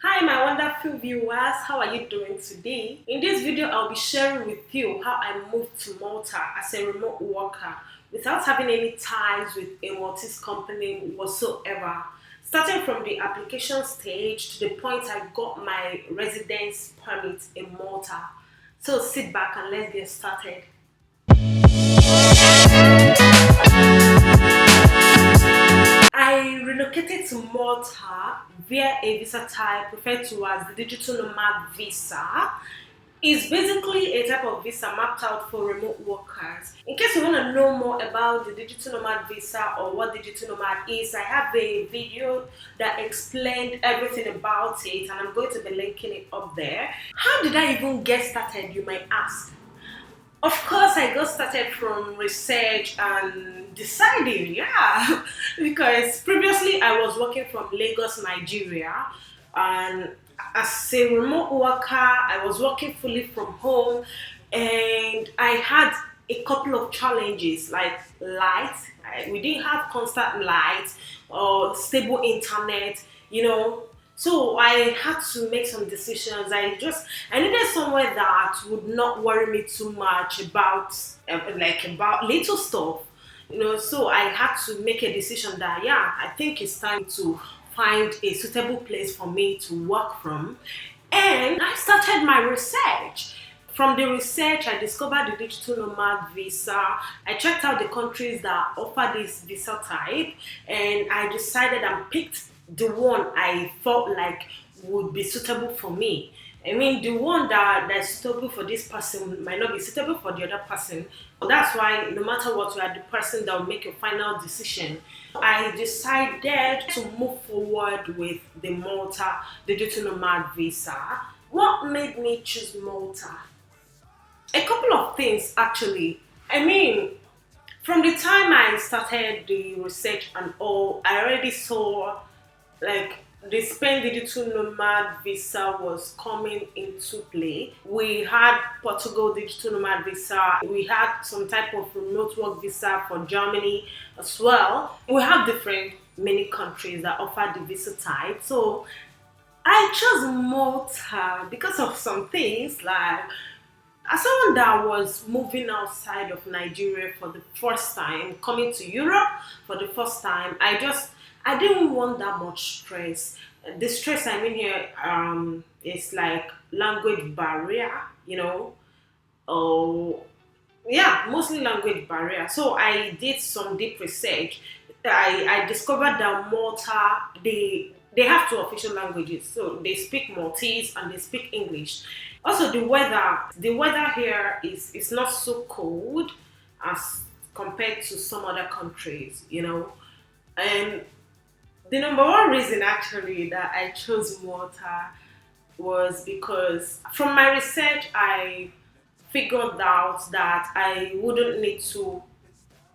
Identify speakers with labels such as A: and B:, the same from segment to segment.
A: Hi my wonderful viewers, how are you doing today? In this video, I'll be sharing with you how I moved to Malta as a remote worker without having any ties with a Maltese company whatsoever. Starting from the application stage to the point I got my residence permit in Malta. So sit back and let's get started. I relocated to Malta via a visa type referred to as the digital nomad visa. It's basically a type of visa mapped out for remote workers. In case you want to know more about the digital nomad visa or what digital nomad is, I have a video that explained everything about it and I'm going to be linking it up there. How did I even get started, you might ask? Of course, I got started from research and deciding, yeah, because previously I was working from Lagos, Nigeria, and as a remote worker, I was working fully from home, and I had a couple of challenges like light. We didn't have constant light or stable internet, you know, so I had to make some decisions. I needed somewhere that would not worry me too much about about little stuff, you know. So I had to make a decision that yeah, I think it's time to find a suitable place for me to work from, and I started my research. From the research, I discovered the digital nomad visa. I checked out the countries that offer this visa type, and I decided and picked the one I felt like would be suitable for me. I mean, the one that's suitable for this person might not be suitable for the other person. That's why no matter what, you are the person that will make your final decision. I decided to move forward with the Malta digital nomad visa. What made me choose Malta? A couple of things actually. I mean, from the time I started the research and all, I already saw like the Spain digital nomad visa was coming into play. We had Portugal digital nomad visa. We had some type of remote work visa for Germany as well. We have different many countries that offer the visa type. So I chose Malta because of some things like as someone that was moving outside of Nigeria for the first time, coming to Europe for the first time, I didn't want that much stress. The stress I mean here is like language barrier, you know. Oh, yeah, mostly language barrier. So I did some deep research. I discovered that Malta they have two official languages, so they speak Maltese and they speak English. Also, the weather here is not so cold as compared to some other countries, you know. And the number one reason actually that I chose Malta was because from my research I figured out that I wouldn't need to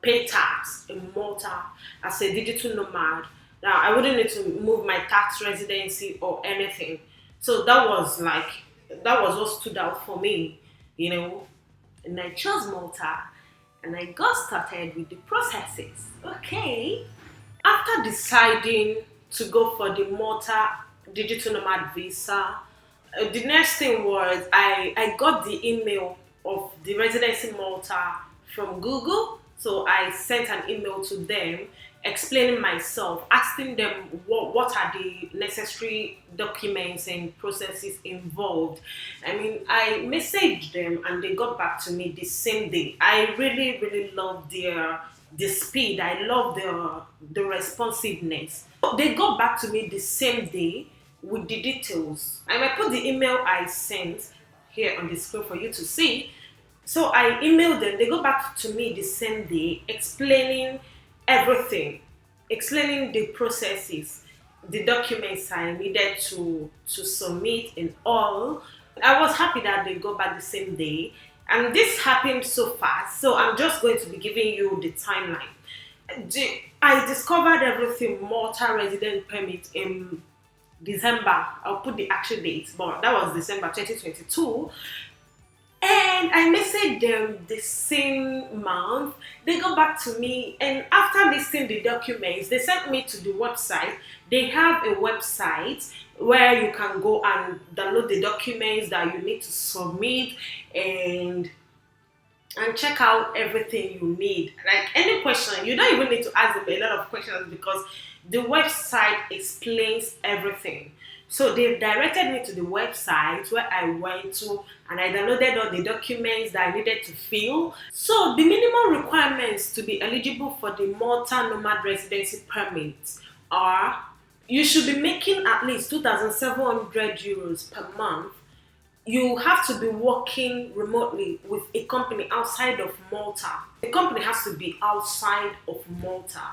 A: pay tax in Malta as a digital nomad. Now I wouldn't need to move my tax residency or anything. So that was what stood out for me, you know. And I chose Malta and I got started with the processes. Okay. After deciding to go for the Malta digital nomad visa, the next thing was I got the email of the residency Malta from Google. So I sent an email to them explaining myself, asking them what are the necessary documents and processes involved. I mean, I messaged them and they got back to me the same day. I really, really love the speed. I love the responsiveness. They got back to me the same day with the details. I might put the email I sent here on the screen for you to see. So I emailed them. They got back to me the same day, explaining everything, explaining the processes, the documents I needed to submit, and all. I was happy that they got back the same day, and this happened so fast. So I'm just going to be giving you the timeline. I discovered everything Malta resident permit in December. I'll put the actual date, but that was December 2022. And And I messaged them the same month. They got back to me, and after listing the documents, they sent me to the website. They have a website where you can go and download the documents that you need to submit, and check out everything you need. Like any question, you don't even need to ask them a lot of questions because the website explains everything. So they directed me to the website where I went to, and I downloaded all the documents that I needed to fill. So the minimum requirements to be eligible for the Malta Nomad Residency permit are: you should be making at least 2,700 euros per month. You have to be working remotely with a company outside of Malta. The company has to be outside of Malta.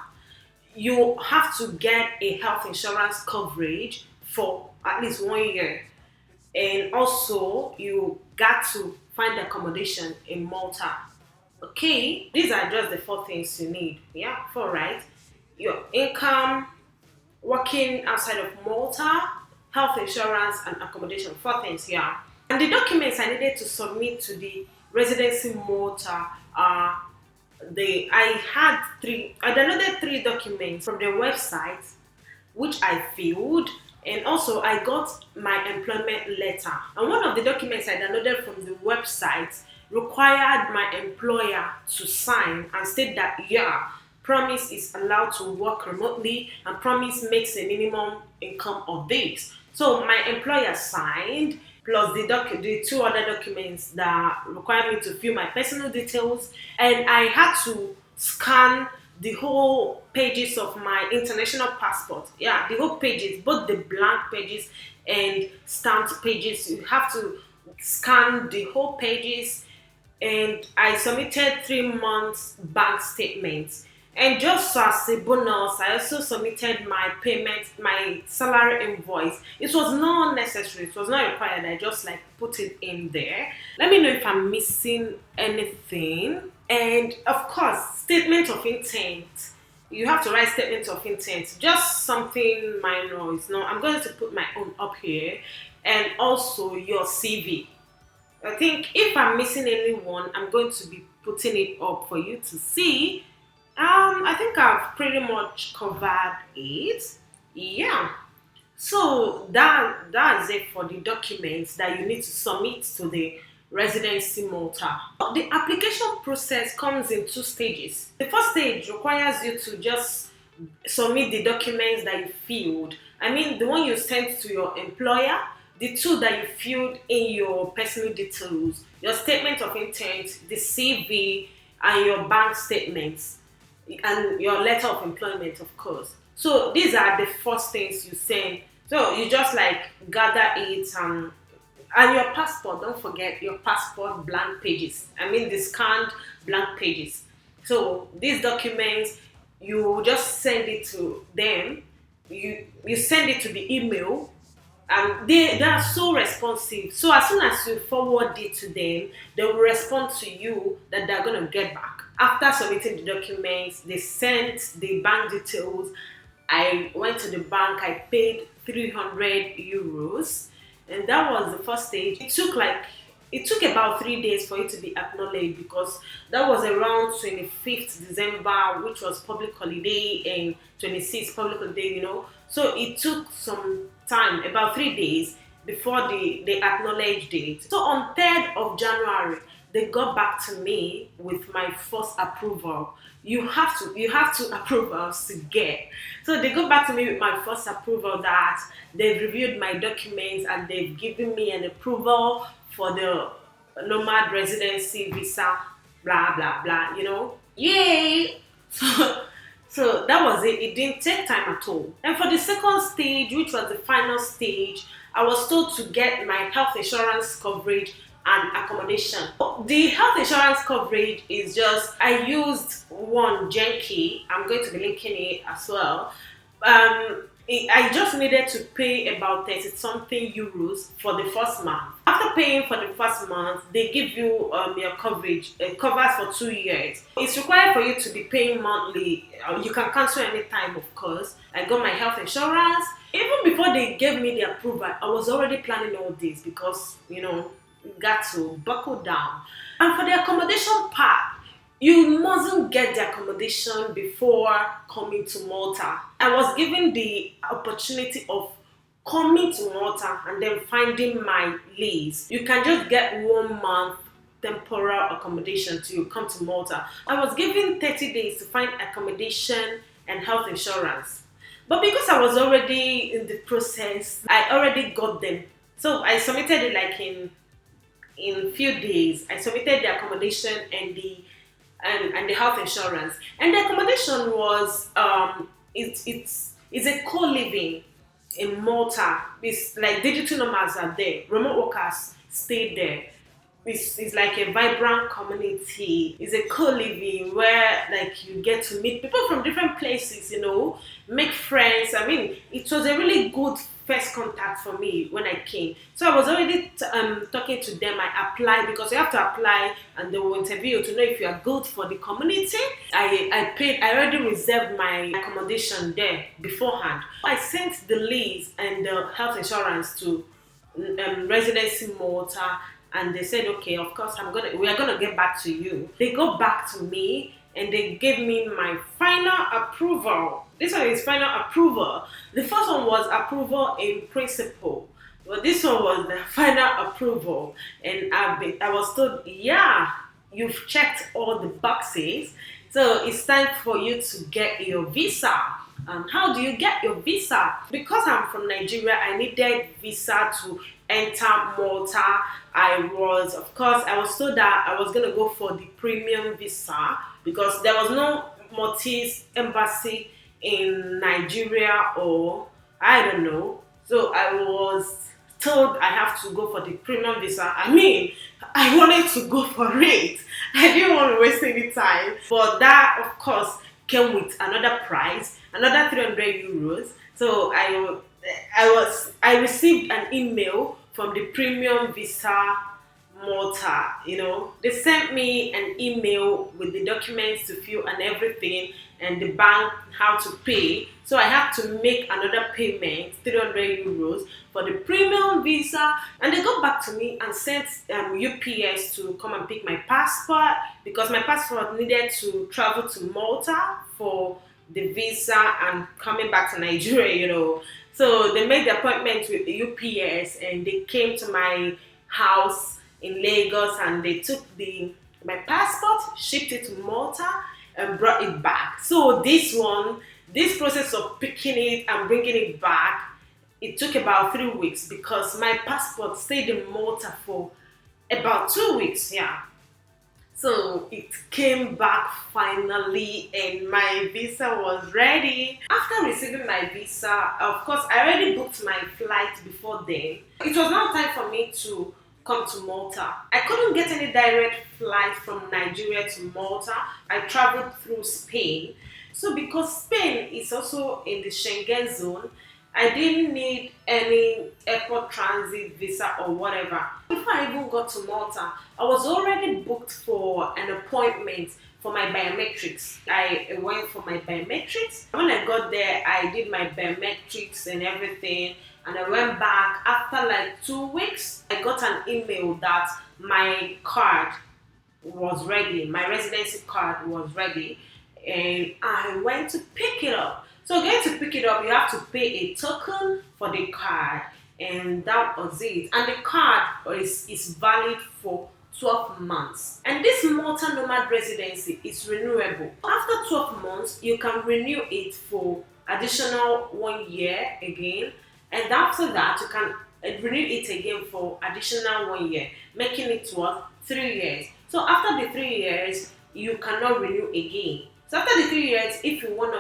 A: You have to get a health insurance coverage for at least 1 year. And also, you got to find accommodation in Malta. Okay, these are just the 4 things you need. Yeah, four, right? Your income, working outside of Malta, health insurance, and accommodation. 4 things, yeah. And the documents I needed to submit to the Residency Malta are I downloaded 3 documents from their website, which I filled, and also I got my employment letter. And one of the documents I downloaded from the website required my employer to sign and state that, yeah, Promise is allowed to work remotely and Promise makes a minimum income of this. So my employer signed, plus the 2 other documents that require me to fill my personal details, and I had to scan the whole pages of my international passport. Yeah, the whole pages, both the blank pages and stamped pages. You have to scan the whole pages, and I submitted 3 months bank statements. And just as a bonus, I also submitted my payment, my salary invoice. It was not necessary, it was not required. I just like put it in there. Let me know if I'm missing anything. And of course, statement of intent. You have to write statement of intent. Just something minor. It's not. I'm going to put my own up here, and also your CV. I think if I'm missing anyone, I'm going to be putting it up for you to see. I think I've pretty much covered it. Yeah. So that's it for the documents that you need to submit to the Residency Malta. The application process comes in 2 stages. The first stage requires you to just submit the documents that you filled. I mean, the one you sent to your employer, the 2 that you filled in your personal details, your statement of intent, the CV, and your bank statements, and your letter of employment, of course. So these are the first things you send. So you just like gather it, and your passport. Don't forget your passport blank pages. I mean the scanned blank pages. So these documents, you just send it to them. You send it to the email, and they are so responsive. So as soon as you forward it to them, they will respond to you that they're going to get back. After submitting the documents, they sent the bank details. I went to the bank, I paid 300 euros, and that was the first stage. It took about 3 days for it to be acknowledged, because that was around 25th December, which was public holiday, and 26th public holiday. So it took some time, about 3 days, before they acknowledged it. So on 3rd of January, they got back to me with my first approval. You have to approve us to get. So they got back to me with my first approval, that they've reviewed my documents and they've given me an approval for the Nomad Residency visa, blah blah blah. Yay! So that was it. It didn't take time at all. And for the second stage, which was the final stage, I was told to get my health insurance coverage and accommodation. The health insurance coverage is just, I used one Genki. I'm going to be linking it as well. I just needed to pay about 30 something euros for the first month. After paying for the first month, they give you your coverage. It covers for 2 years. It's required for you to be paying monthly. You can cancel anytime, of course. I got my health insurance. Even before they gave me the approval, I was already planning all this, because You got to buckle down. And for the accommodation part, you mustn't get the accommodation before coming to Malta. I was given the opportunity of coming to Malta and then finding my lease. You can just get 1 month temporal accommodation to come to Malta. I was given 30 days to find accommodation and health insurance. But because I was already in the process, I already got them. So I submitted it like in few days. I submitted the accommodation and the health insurance. And the accommodation was it's a co-living in Malta. It's like digital nomads are there. Remote workers stay there. It's like a vibrant community. It's a co-living where like you get to meet people from different places, make friends. I mean, it was a really good first contact for me when I came. So I was already talking to them. I applied because you have to apply and they will interview you to know if you are good for the community. I paid. I already reserved my accommodation there beforehand. I sent the lease and the health insurance to Residency Malta, and they said, okay, of course we are gonna get back to you. They got back to me and they gave me my final approval. This one is final approval. The first one was approval in principle, but this one was the final approval. And I was told, yeah, you've checked all the boxes, so it's time for you to get your visa. How do you get your visa? Because I'm from Nigeria, I needed visa to enter Malta. I was told that I was gonna go for the premium visa because there was no Maltese embassy in Nigeria, or I don't know. So I was told I have to go for the premium visa. I mean, I wanted to go for it. I didn't want to waste any time. But that, of course, came with another price, another 300 euros. So I received an email from the premium visa Malta. They sent me an email with the documents to fill and everything, and the bank how to pay. So I had to make another payment, 300 euros for the premium visa, and they got back to me and sent UPS to come and pick my passport because my passport needed to travel to Malta for the visa and coming back to Nigeria. So they made the appointment with the UPS and they came to my house in Lagos and they took my passport, shipped it to Malta, and brought it back. So this process of picking it and bringing it back, it took about 3 weeks because my passport stayed in Malta for about 2 weeks. Yeah. So it came back finally and my visa was ready. After receiving my visa, of course, I already booked my flight before then. It was now time for me to come to Malta. I couldn't get any direct flight from Nigeria to Malta. I traveled through Spain. So because Spain is also in the Schengen zone, I didn't need any airport transit visa or whatever. Before I even got to Malta, I was already booked for an appointment for my biometrics. I went for my biometrics. When I got there, I did my biometrics and everything, and I went back. After like 2 weeks, I got an email that my card was ready, my residency card was ready, and I went to pick it up. So going to pick it up, you have to pay a token for the card, and that was it. And the card is valid for 12 months. And this Malta Nomad residency is renewable. After 12 months, you can renew it for additional 1 year again. And after that, you can renew it again for additional 1 year, making it 3 years. So after the 3 years, you cannot renew again. So after the 3 years, if you want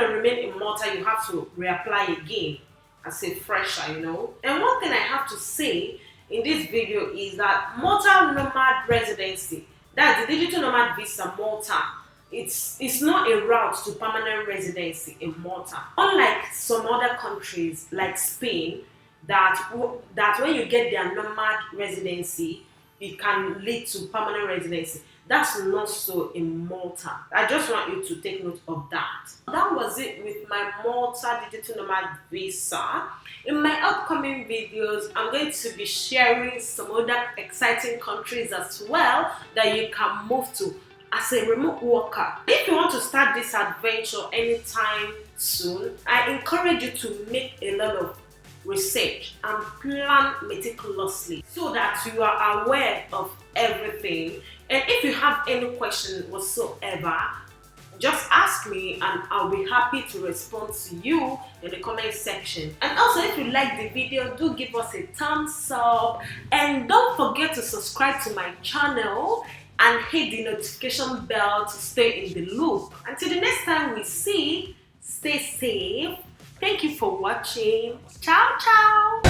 A: to remain in Malta, you have to reapply again as a fresher, And one thing I have to say in this video is that Malta Nomad residency, that's the digital nomad visa Malta, it's not a route to permanent residency in Malta. Unlike some other countries like Spain, that when you get their nomad residency, it can lead to permanent residency. That's not so in Malta. I just want you to take note of that. That was it with my Malta Digital Nomad visa. In my upcoming videos, I'm going to be sharing some other exciting countries as well that you can move to as a remote worker. If you want to start this adventure anytime soon, I encourage you to make a lot of research and plan meticulously so that you are aware of everything. And if you have any question whatsoever, just ask me and I'll be happy to respond to you in the comment section. And also, if you like the video, do give us a thumbs up and don't forget to subscribe to my channel and hit the notification bell to stay in the loop. Until the next time we see, stay safe. Thank you for watching. Ciao, ciao.